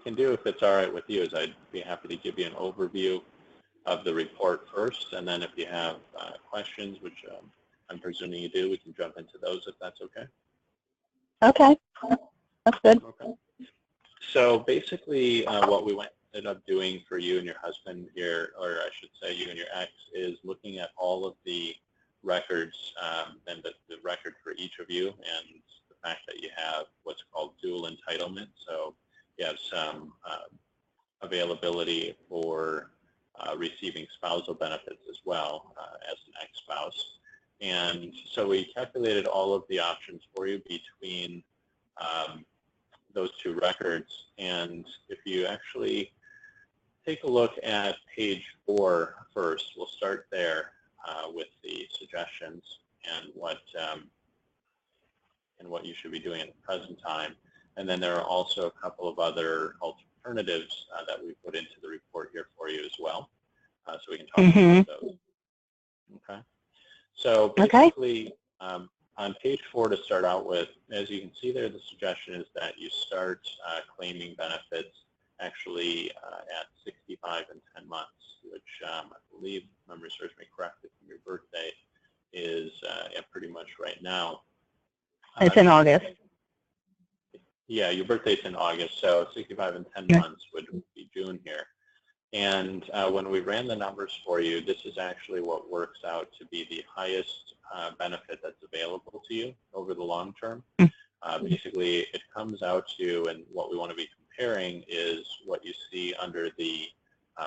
can do, if it's all right with you, is I'd be happy to give you an overview of the report first, and then if you have questions, which I'm presuming you do, we can jump into those if that's okay. Okay, that's good. Okay. So basically what we ended up doing for you and your husband here, or I should say you and your ex, is looking at all of the records and the record for each of you, and the fact that you have what's called dual entitlement. So you have some availability for receiving spousal benefits as well as an ex-spouse. And so we calculated all of the options for you between those two records. And if you actually take a look at page 4 first, we'll start there with the suggestions and what you should be doing at the present time. And then there are also a couple of other alternatives that we put into the report here for you as well. So we can talk about those. Okay. So basically, on page 4 to start out with, as you can see there, the suggestion is that you start claiming benefits actually at 65 and 10 months, which I believe, if memory serves me correctly, from your birthday is pretty much right now. It's in August. Yeah, your birthday's in August, so 65 and 10 months would be June here. And when we ran the numbers for you, this is actually what works out to be the highest benefit that's available to you over the long term. Basically, it comes out to, and what we want to be comparing is what you see under the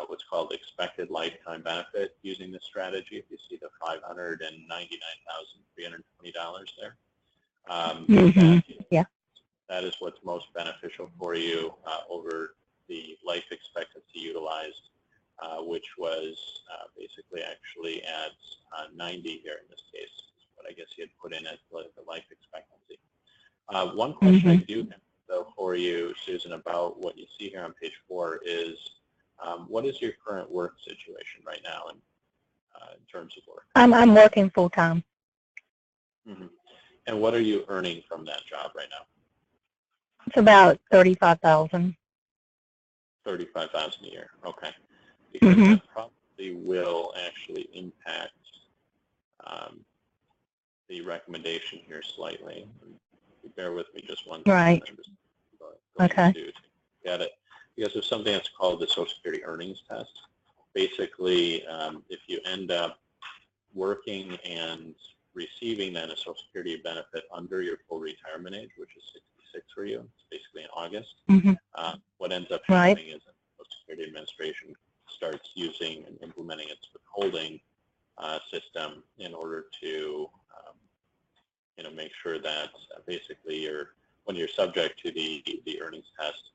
what's called expected lifetime benefit using this strategy. If you see the $599,320 there, that is what's most beneficial for you over the life expectancy utilized, which was basically actually at 90 here in this case, but I guess he had put in as the life expectancy. One question I do have, though, for you, Susan, about what you see here on page 4 is, what is your current work situation right now in terms of work? I'm working full time. And what are you earning from that job right now? It's about $35,000. $35,000 a year. Okay. Because that probably will actually impact the recommendation here slightly. Bear with me just one second. Right. Okay. Got it. Because there's something that's called the Social Security Earnings Test. Basically, if you end up working and receiving then a Social Security benefit under your full retirement age, which is 66 for you, it's basically in August, what ends up happening is that the Social Security Administration starts using and implementing its withholding system in order to make sure that basically when you're subject to the earnings test,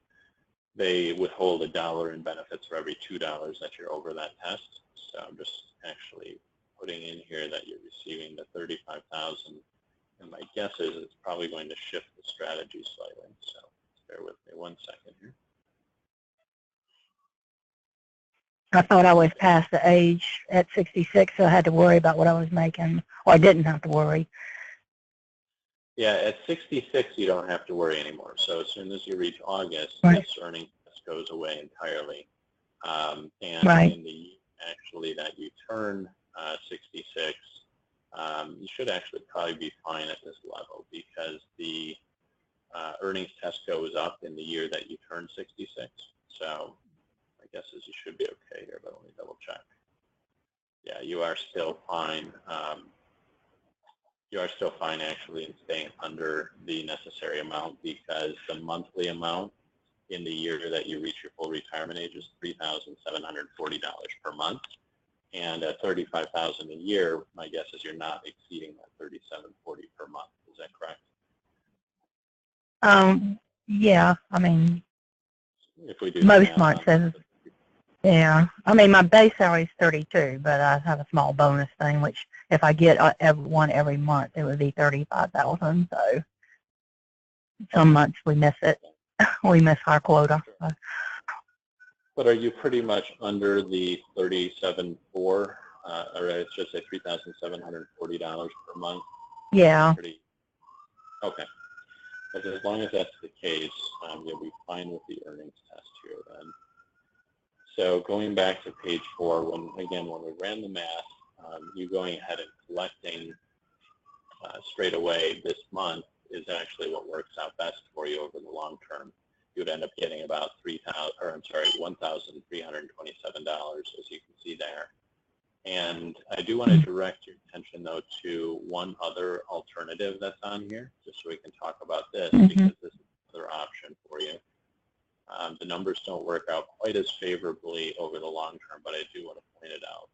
they withhold $1 in benefits for every $2 that you're over that test. So I'm just actually putting in here that you're receiving the $35,000, and my guess is it's probably going to shift the strategy slightly. So bear with me one second here. I thought I was past the age at 66, so I had to worry about what I was making, or I didn't have to worry. Yeah, at 66, you don't have to worry anymore. So as soon as you reach August, this earning test goes away entirely. And in the actually that you turn 66, you should actually probably be fine at this level because the earnings test goes up in the year that you turn 66. So my guess is you should be okay here, but let me double check. Yeah, you are still fine. You are still fine actually in staying under the necessary amount because the monthly amount in the year that you reach your full retirement age is $3,740 per month. And at $35,000 a year, my guess is you're not exceeding that $3,740 per month. Is that correct? Yeah, I mean, if we do most months, yeah. I mean, my base salary is 32, but I have a small bonus thing, which if I get one every month, it would be 35,000. So some months we miss it. We miss our quota. So. But are you pretty much under the 37.4, or it's just say $3,740 per month? Yeah. Okay. But as long as that's the case, you'll be fine with the earnings test So going back to page 4, when we ran the math, you going ahead and collecting straight away this month is actually what works out best for you over the long term. You would end up getting about $1,327, as you can see there. And I do want to direct your attention, though, to one other alternative that's on here, just so we can talk about this, because this is another option for you. The numbers don't work out quite as favorably over the long term, but I do want to point it out.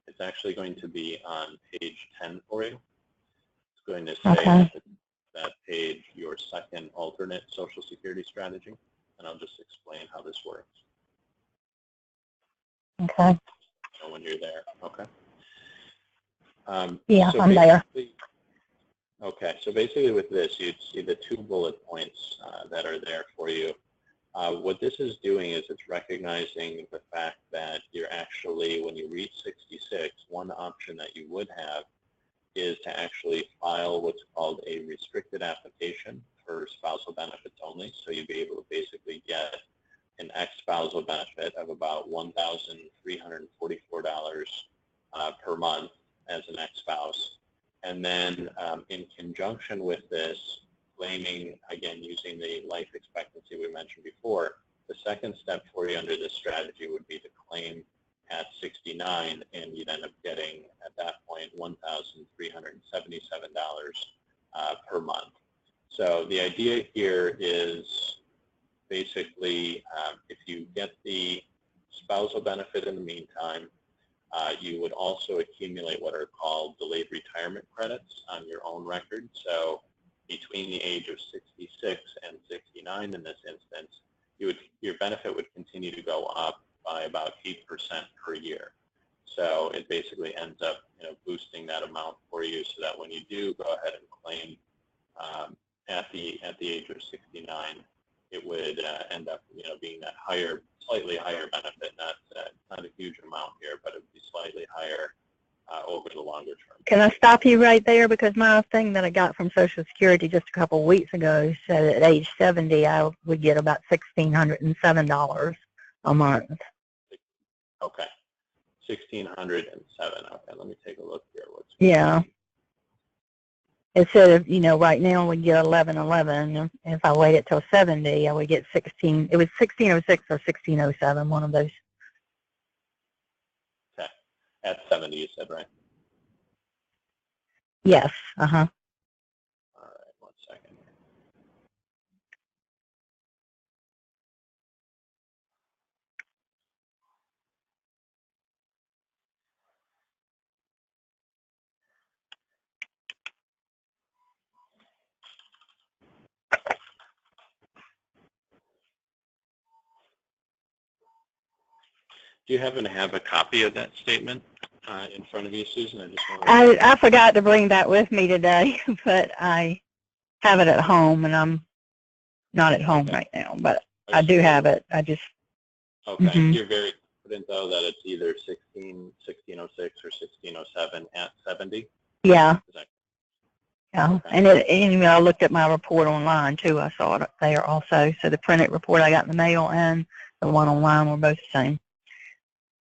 It's actually going to be on page 10 for you. It's going to say on that page your second alternate Social Security strategy, and I'll just explain how this works. Okay. So when you're there, okay. Yeah, so I'm there. Okay, so basically with this, you'd see the 2 bullet points that are there for you. What this is doing is it's recognizing the fact that you're actually, when you reach 66, one option that you would have is to actually file what's called a restricted application for spousal benefits only. So you'd be able to basically get an ex-spousal benefit of about $1,344 per month as an ex-spouse. And then in conjunction with this, claiming, again, using the life expectancy we mentioned before, the second step for you under this strategy would be to claim at 69, and you'd end up getting, at that point, $1,377 per month. So the idea here is basically if you get the spousal benefit in the meantime, you would also accumulate what are called delayed retirement credits on your own record. So between the age of 66 and 69 in this instance, your benefit would continue to go up by about 8% per year. So it basically ends up boosting that amount for you, so that when you do go ahead and claim at the age of 69, it would end up being that slightly higher benefit, not a huge amount here, but it would be slightly higher over the longer term. Can I stop you right there? Because my thing that I got from Social Security just a couple of weeks ago said at age 70 I would get about $1,607 a month. Okay, 1,607. Okay, let me take a look here. Yeah. Instead of, right now we get 1111. If I waited till 70, I would get 16. It was 1606 or 1607, one of those. Okay, at 70, you said, right? Yes. All right, 1 second. Do you happen to have a copy of that statement in front of you, Susan? I forgot to bring that with me today, but I have it at home, and I'm not at home right now, but I do have it. Okay. You're very confident, though, that it's either 1606 or 1607 at 70? Yeah. Yeah, okay. And I looked at my report online, too. I saw it there also. So the printed report I got in the mail and the one online were both the same.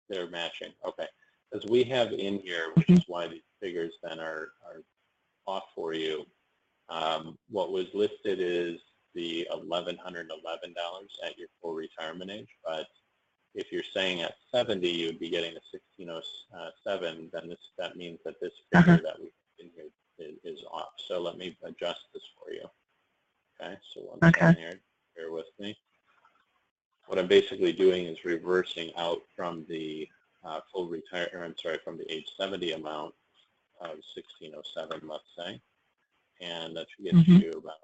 They're matching. Okay. As we have in here, which is why these figures then are off for you, what was listed is the $1,111 at your full retirement age, but if you're saying at 70 you would be getting a 1607, then that means that this figure that we have in here is off. So let me adjust this for you. Okay, so one second here, bear with me. What I'm basically doing is reversing out from the from the age 70 amount of 1607, let's say, and that should get you about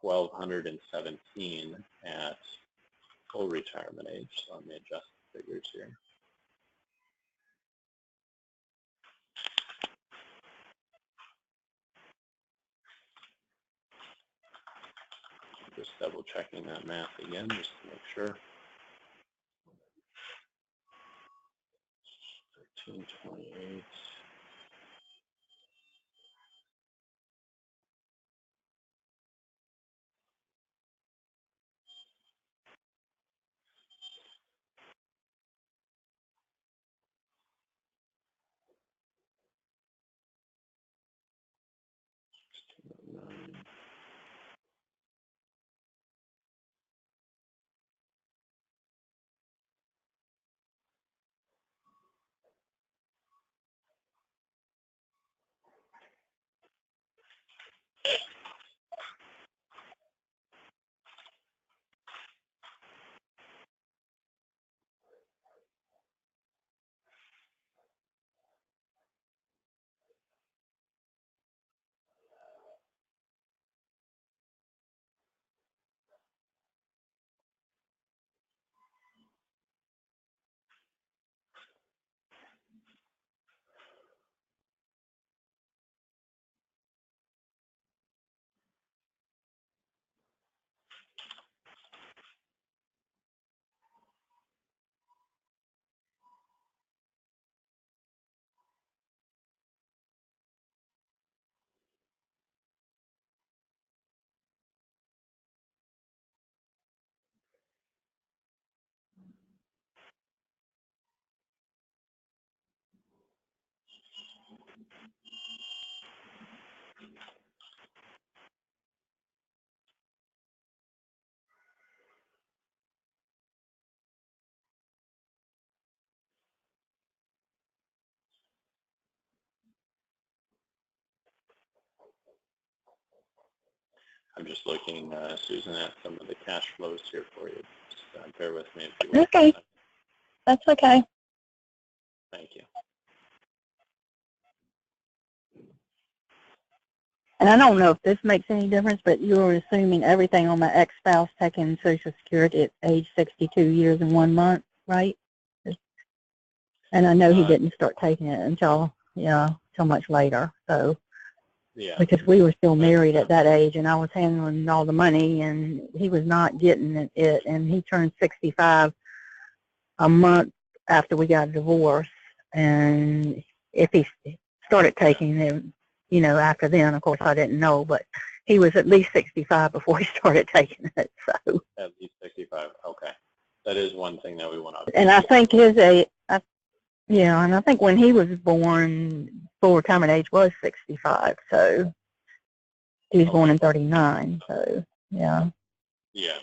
1,217 at full retirement age. So let me adjust the figures here. Just double checking that math again, just to make sure. 1328. I'm just looking, Susan, at some of the cash flows here for you. Just bear with me if you will. Okay. That's okay. Thank you. And I don't know if this makes any difference, but you're assuming everything on my ex-spouse taking Social Security at age 62 years and 1 month, right? And I know he didn't start taking it until, till much later. So, yeah, because we were still married at that age, and I was handling all the money, and he was not getting it. And he turned 65 a month after we got a divorce. And if he started taking it, after then, of course, I didn't know, but he was at least 65 before he started taking it. So at least 65. Okay, that is one thing that we want to. And I think and I think when he was born, full retirement age was 65. So he was born in 39. So yeah. Yeah.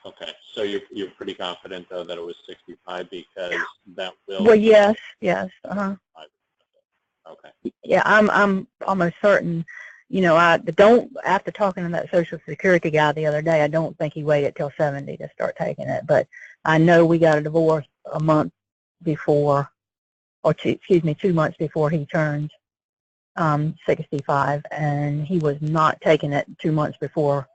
Okay. So you're pretty confident though that it was 65 because that will. Well, yes. Uh-huh. Okay. Yeah, I'm almost certain. I don't, after talking to that Social Security guy the other day, I don't think he waited till 70 to start taking it. But I know we got a divorce a month before, or 2 months before he turned 65, and he was not taking it 2 months before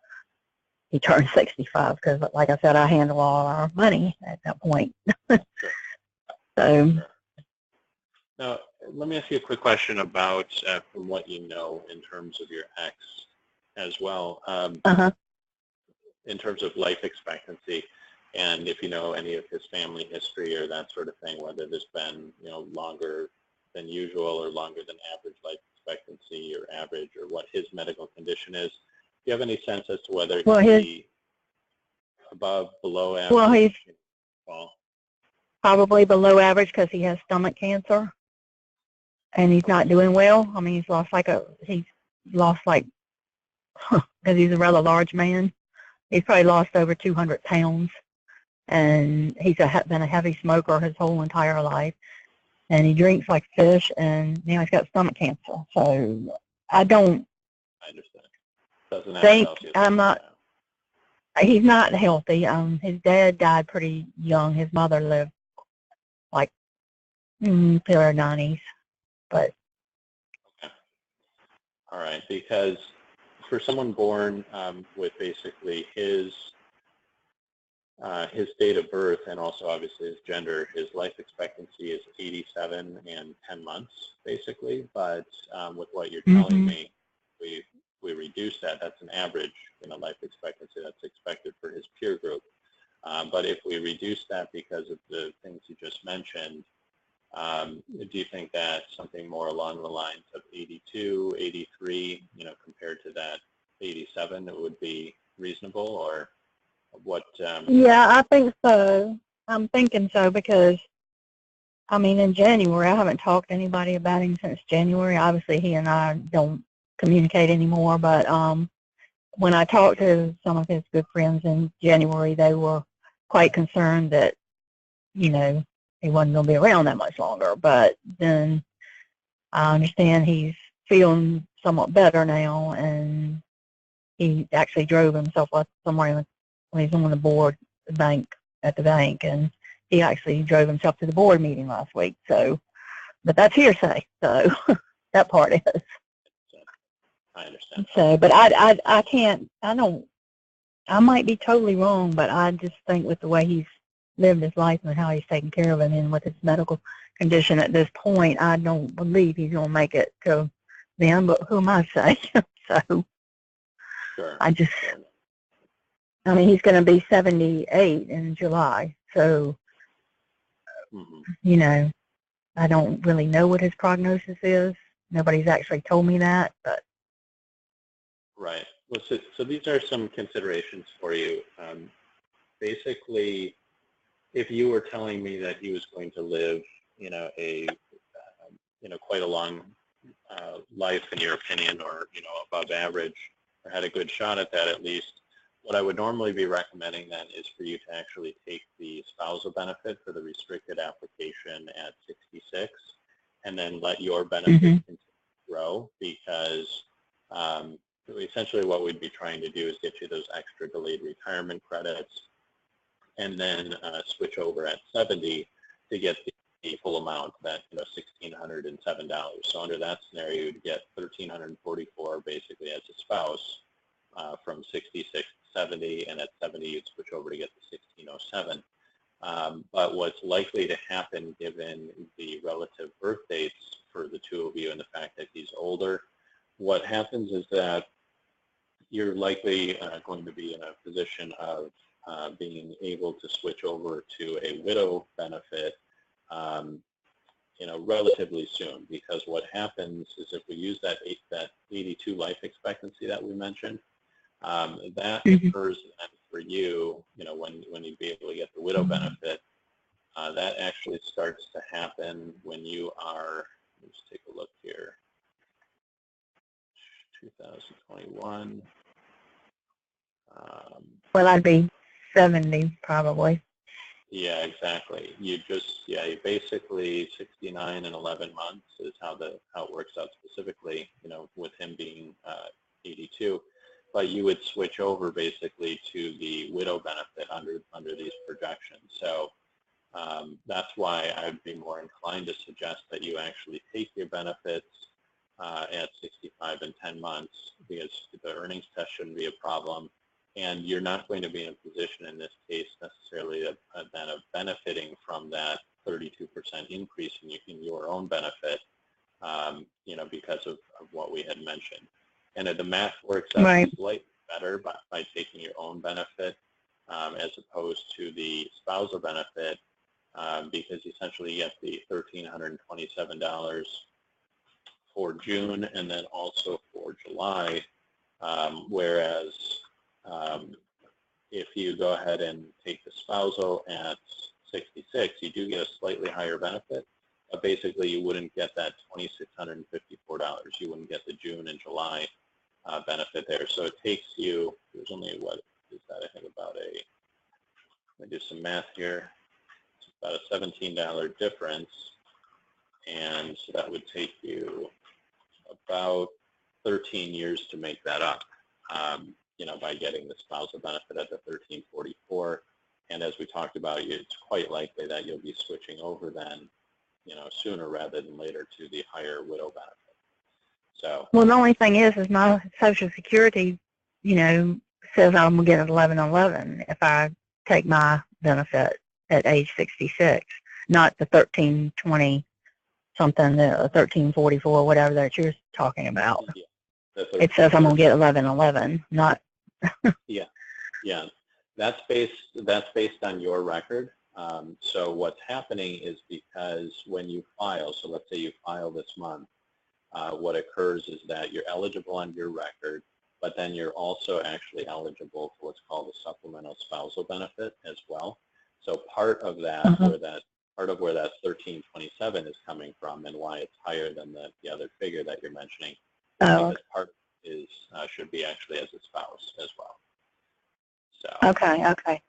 he turned 65 because, like I said, I handle all our money at that point. So. Now, let me ask you a quick question about from what you know in terms of your ex as well, in terms of life expectancy, and if you know any of his family history or that sort of thing, whether there's been longer than usual or longer than average life expectancy or average, or what his medical condition is. Do you have any sense as to whether he's above, below average? Well, he's probably below average because he has stomach cancer. And he's not doing well. I mean, he's lost because he's a rather large man. He's probably lost over 200 pounds, and he's been a heavy smoker his whole entire life. And he drinks like fish, and now he's got stomach cancer. So I understand. Think I'm not. He's not healthy. His dad died pretty young. His mother lived like till her 90s. But okay. All right, because for someone born with basically his date of birth and also obviously his gender, his life expectancy is 87 and 10 months basically. But with what you're telling me, we reduce that. That's an average life expectancy that's expected for his peer group. But if we reduce that because of the things you just mentioned, do you think that something more along the lines of 82, 83, compared to that 87, it would be reasonable, or what? Yeah, I think so. I'm thinking so because, I mean, in January, I haven't talked to anybody about him since January. Obviously, he and I don't communicate anymore, but when I talked to some of his good friends in January, they were quite concerned that, he wasn't going to be around that much longer. But then I understand he's feeling somewhat better now, and he actually drove himself up somewhere when he's on the board at the bank, and he actually drove himself to the board meeting last week. So, but that's hearsay. So that part is. I understand. So, but I can't. I might be totally wrong, but I just think with the way he's lived his life and how he's taken care of him, and with his medical condition at this point, I don't believe he's going to make it to then. But who am I to say? So sure. I mean, he's going to be 78 in July. So, I don't really know what his prognosis is. Nobody's actually told me that, but. Right. Well, so these are some considerations for you. Basically, if you were telling me that he was going to live, quite a long life in your opinion, or above average, or had a good shot at that at least, what I would normally be recommending then is for you to actually take the spousal benefit for the restricted application at 66, and then let your benefit continue to grow, because essentially what we'd be trying to do is get you those extra delayed retirement credits, and then switch over at 70 to get the full amount, that $1,607. So under that scenario, you'd get $1,344 basically as a spouse from 66 to 70, and at 70 you'd switch over to get the 1,607. But what's likely to happen, given the relative birth dates for the two of you and the fact that he's older, what happens is that you're likely going to be in a position of being able to switch over to a widow benefit relatively soon, because what happens is if we use that 82 life expectancy that we mentioned, that occurs for you, when you'd be able to get the widow benefit, that actually starts to happen when you are, let's take a look here, 2021. Well, I'd be 70 probably. Yeah, exactly. You basically 69 and 11 months is how it works out specifically, with him being 82. But you would switch over basically to the widow benefit under these projections. So that's why I'd be more inclined to suggest that you actually take your benefits at 65 and 10 months, because the earnings test shouldn't be a problem. And you're not going to be in a position in this case necessarily of benefiting from that 32% increase in your own benefit, because of what we had mentioned. And the math works out slightly better by taking your own benefit as opposed to the spousal benefit, because essentially you get the $1,327 for June and then also for July, whereas if you go ahead and take the spousal at 66, you do get a slightly higher benefit, but basically you wouldn't get that $2,654. You wouldn't get the June and July benefit there. So it takes you, there's only, what is that, I think about let me do some math here, it's about a $17 difference, and so that would take you about 13 years to make that up. By getting the spousal benefit at the $1,344, and as we talked about, it's quite likely that you'll be switching over then, sooner rather than later, to the higher widow benefit. So. Well, the only thing is my Social Security, says I'm gonna get 1111 if I take my benefit at age 66, not the 1320 something, the 1344, whatever that you're talking about. Yeah. It says I'm gonna get 1111, not. Yeah. That's based on your record. So what's happening is, because when you file, so let's say you file this month, what occurs is that you're eligible on your record, but then you're also actually eligible for what's called a supplemental spousal benefit as well. So part of that, where that 1327 is coming from, and why it's higher than the other figure that you're mentioning, because part should be actually as a spouse as well. So. Okay.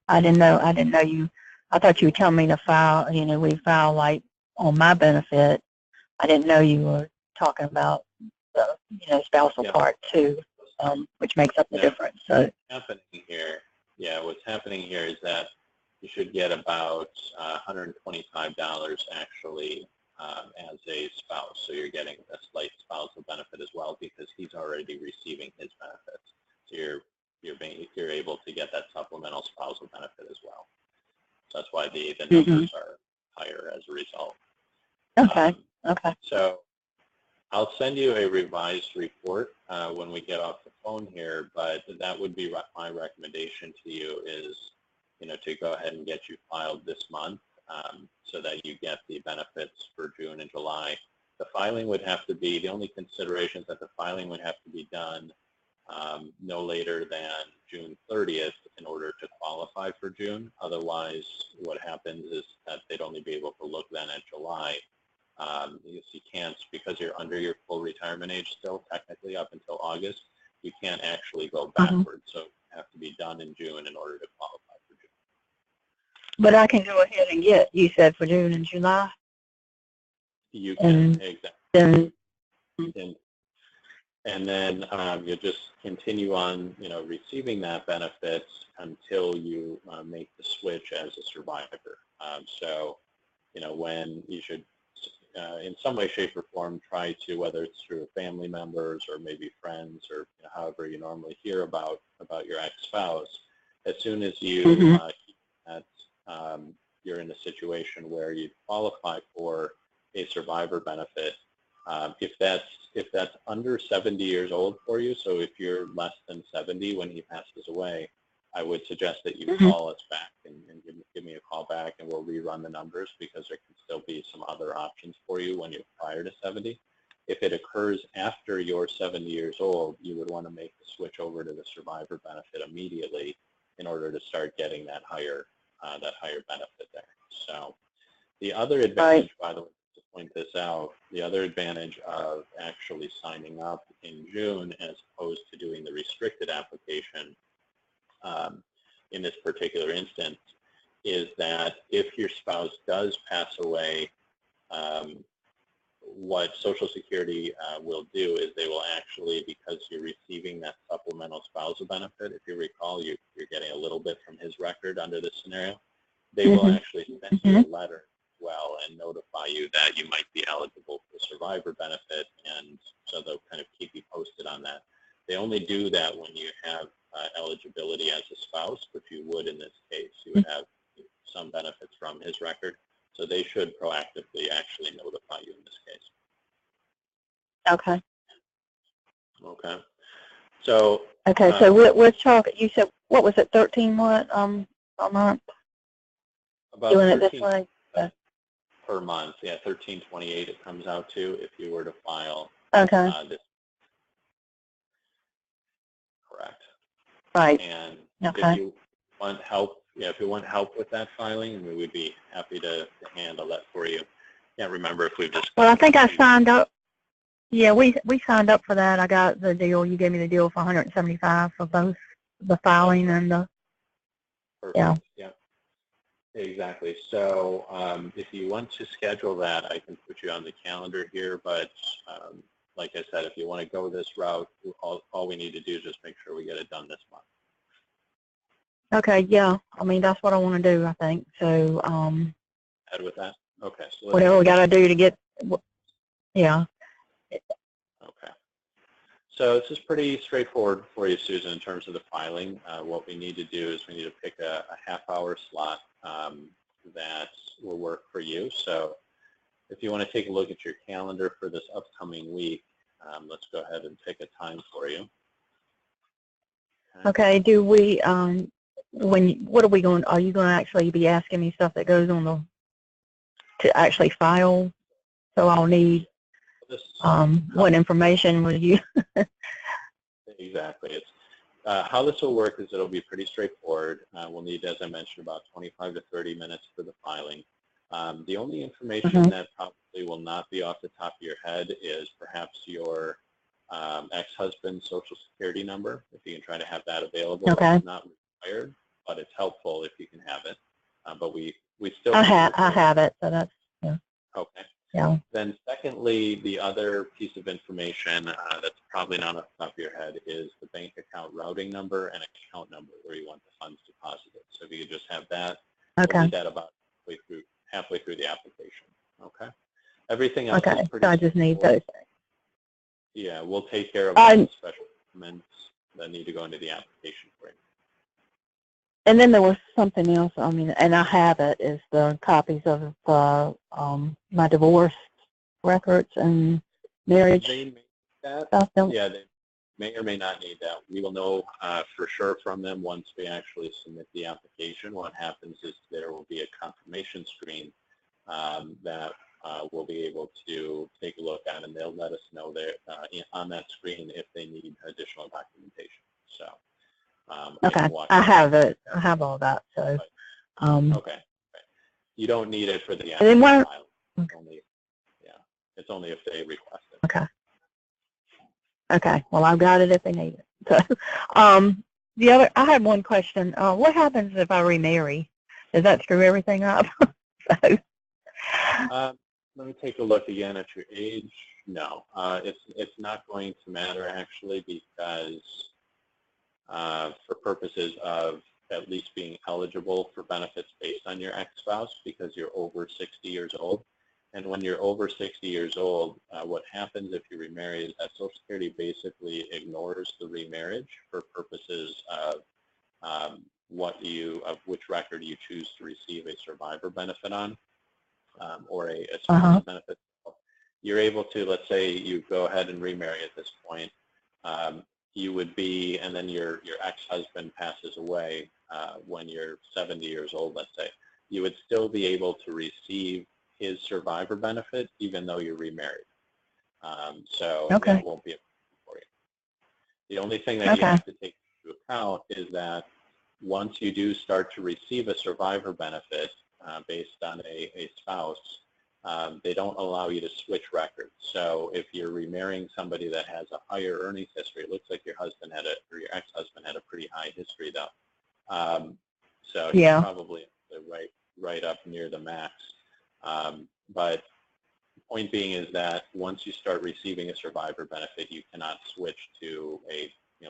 I didn't know you. I thought you were telling me to file. We file like on my benefit. I didn't know you were talking about the spousal part too, which makes up the difference. So what's happening here is that you should get about $125 actually as a spouse. So you're getting a slight spousal benefit as well, because he's already receiving his benefits. So you're able to get that supplemental spousal benefit as well. So that's why the numbers are higher as a result. Okay. So I'll send you a revised report when we get off the phone here, but that would be my recommendation to you is, to go ahead and get you filed this month so that you get the benefits for June and July. The filing would have to be, the only considerations that the filing would have to be done no later than June 30th in order to qualify for June. Otherwise, what happens is that they'd only be able to look then at July. You can't, because you're under your full retirement age still, technically up until August, you can't actually go backwards. So it have to be done in June in order to qualify for June. But I can go ahead and get, you said, for June and July? You can, exactly. And then you'll just continue on, receiving that benefit until you make the switch as a survivor. So, when you should, in some way, shape, or form, try to, whether it's through family members or maybe friends or however you normally hear about your ex-spouse, as soon as you you're in a situation where you qualify for a survivor benefit, if that's under 70 years old for you, so if you're less than 70 when he passes away, I would suggest that you call us back and give me a call back, and we'll rerun the numbers, because there can still be some other options for you when you're prior to 70. If it occurs after you're 70 years old, you would want to make the switch over to the survivor benefit immediately in order to start getting that higher benefit there. So the other advantage, by the way, to point this out, the other advantage of actually signing up in June as opposed to doing the restricted application in this particular instance is that if your spouse does pass away, what Social Security will do is they will actually, because you're receiving that supplemental spousal benefit, if you recall, you're getting a little bit from his record under this scenario, they will actually send you a letter as well and notify you that you might be eligible for survivor benefit, and so they'll kind of keep you posted on that. They only do that when you have eligibility as a spouse, which you would in this case. You would have some benefits from his record, so they should proactively actually notify you in this case. Okay. Okay. So. Okay. So we're talking. You said what was it? 13 what a month? About doing it this way. Per month. Yeah, $13.28 it comes out to if you were to file. Okay. This. Correct. Right. And okay. if you want help, with that filing, we would be happy to handle that for you. Can't remember if we've just. Well, I think I signed up. Yeah, we signed up for that. I got the deal. You gave me the deal for $175 for both the filing and the. Perfect. Yeah. Exactly. So if you want to schedule that, I can put you on the calendar here. But like I said, if you want to go this route, all we need to do is just make sure we get it done this month. Okay. Yeah. I mean, that's what I want to do, I think. So. Head with that? Okay. So whatever we got to do to get. Yeah. Okay. So this is pretty straightforward for you, Susan, in terms of the filing. What we need to do is we need to pick a half-hour slot that will work for you. So if you want to take a look at your calendar for this upcoming week, let's go ahead and pick a time for you. Okay. Do we, what are we going, are you going to actually be asking me stuff that goes on the, to actually file? So I'll need, what information will you? Exactly. It's, how this will work is it'll be pretty straightforward. We'll need, as I mentioned, about 25 to 30 minutes for the filing. The only information that probably will not be off the top of your head is perhaps your ex-husband's Social Security number, if you can try to have that available. Okay. It's not required, but it's helpful if you can have it. But we still. I have it, so that's, yeah. Okay. Yeah. Then secondly, the other piece of information that's probably not off the top of your head is the bank account routing number and account number where you want the funds deposited. So if you could just have that, we'll need that about halfway through the application. Okay. Everything else is pretty. So I just need those. Yeah, we'll take care of all the special documents that need to go into the application for you. And then there was something else, I mean, and I have it, is the copies of my divorce records and marriage. They may need that. Stuff. Yeah, they may or may not need that. We will know for sure from them once we actually submit the application. What happens is there will be a confirmation screen that we'll be able to take a look at, and they'll let us know there on that screen if they need additional documentation. So. Okay, I have it. I have all that. So. Okay. You don't need it for the and then file. It's only if they request it. Okay. Okay. Well, I've got it if they need it. So, the other, I had one question. What happens if I remarry? Does that screw everything up? So. Let me take a look again at your age. No, it's not going to matter actually, because for purposes of at least being eligible for benefits based on your ex-spouse, because you're over 60 years old. And when you're over 60 years old, what happens if you remarry is that Social Security basically ignores the remarriage for purposes of which record you choose to receive a survivor benefit on, or a spouse benefit. You're able to, let's say you go ahead and remarry at this point, you would be, and then your ex-husband passes away when you're 70 years old, let's say, you would still be able to receive his survivor benefit even though you're remarried. So that won't be a problem for you. The only thing that you have to take into account is that once you do start to receive a survivor benefit based on a spouse, they don't allow you to switch records. So if you're remarrying somebody that has a higher earnings history, it looks like your husband had or your ex-husband had a pretty high history though. So you're probably right up near the max. But the point being is that once you start receiving a survivor benefit, you cannot switch to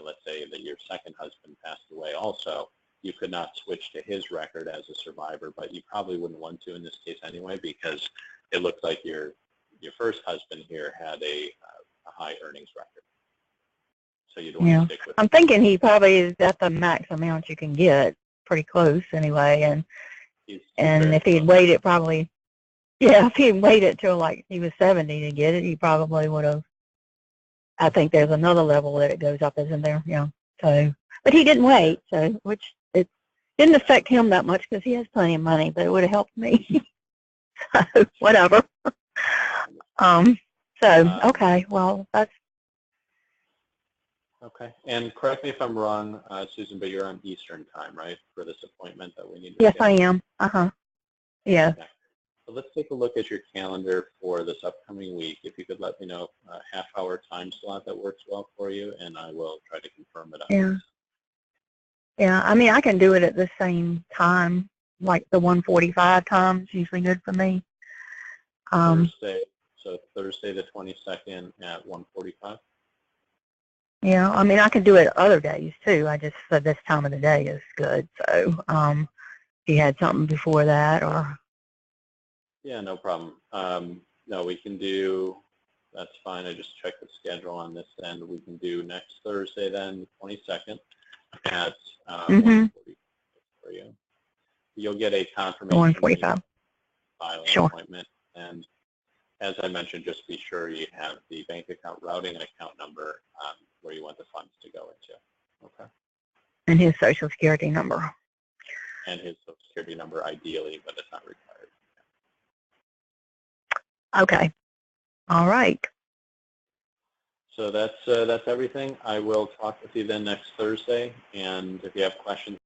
let's say that your second husband passed away also. You could not switch to his record as a survivor, but you probably wouldn't want to in this case anyway, because it looks like your first husband here had a high earnings record. So you'd want to stick with I'm thinking he probably is at the max amount you can get, pretty close anyway, and if he'd waited probably, if he'd waited till like he was 70 to get it, he probably would have. I think there's another level that it goes up, isn't there? So, but he didn't wait, so which it didn't affect him that much because he has plenty of money, but it would have helped me. So whatever. Okay, well that's okay. And correct me if I'm wrong, Susan, but you're on Eastern time, right, for this appointment that we need to Yes, I am. Yes. Okay. So let's take a look at your calendar for this upcoming week. If you could let me know a half-hour time slot that works well for you, and I will try to confirm it. Yeah, I mean, I can do it at the same time, like the 1:45 time is usually good for me. Thursday the 22nd at 1:45? Yeah, I mean, I can do it other days, too. I just said this time of the day is good. So if you had something before that or... Yeah, no problem. No, we can do, that's fine. I just checked the schedule on this end. We can do next Thursday then, the 22nd at 1:45 for you. You'll get a confirmation 1:45. Filing appointment. And as I mentioned, just be sure you have the bank account routing and account number where you want the funds to go into. Okay. And his Social Security number. And his Social Security number ideally, but it's not required. Okay. All right. So that's everything. I will talk with you then next Thursday, and if you have questions